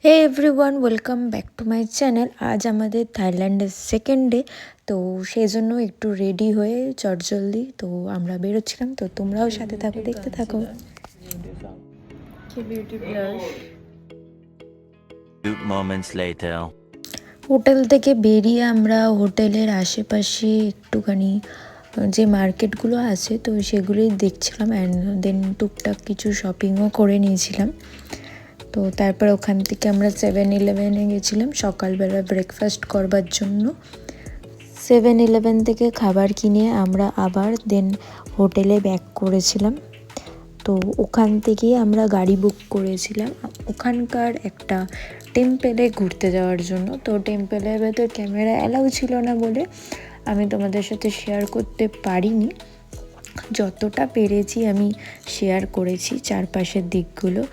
Hey everyone, welcome back to my channel. আজ আমাদের থাইল্যান্ডের সেকেন্ড ডে, তো সেই জন্য একটু রেডি হয়ে চটজলদি তো আমরা বেরোচ্ছিলাম। তো তোমরাও সাথে থাকো, দেখতে থাকো। হোটেল থেকে বেরিয়ে আমরা হোটেলের আশেপাশে একটুখানি যে মার্কেটগুলো আছে তো সেগুলোই দেখছিলাম, অ্যান্ড দেন টুকটাক কিছু শপিংও করে নিয়েছিলাম। তো তারপর ওখান থেকে আমরা 7-11-এ গেছিলাম সকালবেলা ব্রেকফাস্ট করবার জন্য। 7-11 থেকে খাবার কিনে আমরা আবার দেন হোটেলে ব্যাক করেছিলাম। তো ওখান থেকেই আমরা গাড়ি বুক করেছিলাম ওখানকার একটা টেম্পেলে ঘুরতে যাওয়ার জন্য। তো টেম্পেলের ভেতর ক্যামেরা অ্যালাউ ছিল না বলে আমি তোমাদের সাথে শেয়ার করতে পারিনি। যতটা পেরেছি আমি শেয়ার করেছি চারপাশের দিকগুলো।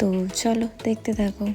তো চলো দেখতে থাকো।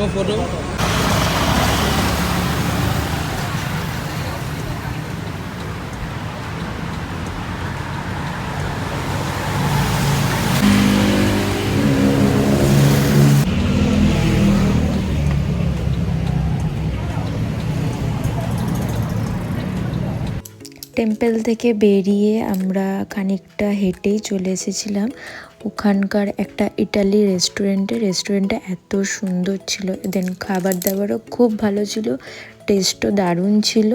No photo? টেম্পল থেকে বেরিয়ে আমরা খানিকটা হেঁটেই চলে এসেছিলাম ওখানকার একটা ইটালি রেস্টুরেন্টটা এত সুন্দর ছিল, দেন খাবার দাবারও খুব ভালো ছিল, টেস্টও দারুণ ছিল।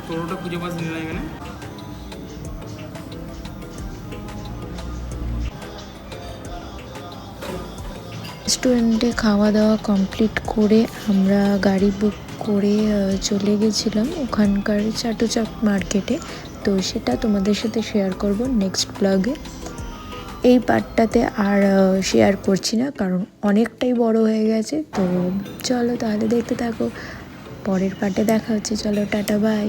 টোটোটা খুঁজে পাচ্ছি না এখানে। রেস্টুরেন্টে খাওয়া দাওয়া কমপ্লিট করে আমরা গাড়ি বুক করে চলে গেছিলাম ওখানকার চাটুচাক মার্কেটে। তো সেটা তোমাদের সাথে শেয়ার করব নেক্সট ব্লগে। এই পার্টটাতে আর শেয়ার করছি না কারণ অনেকটাই বড় হয়ে গেছে। তো চলো তাহলে দেখতে থাকো, পরের পার্টে দেখা হচ্ছে। চলো টাটা, বাই।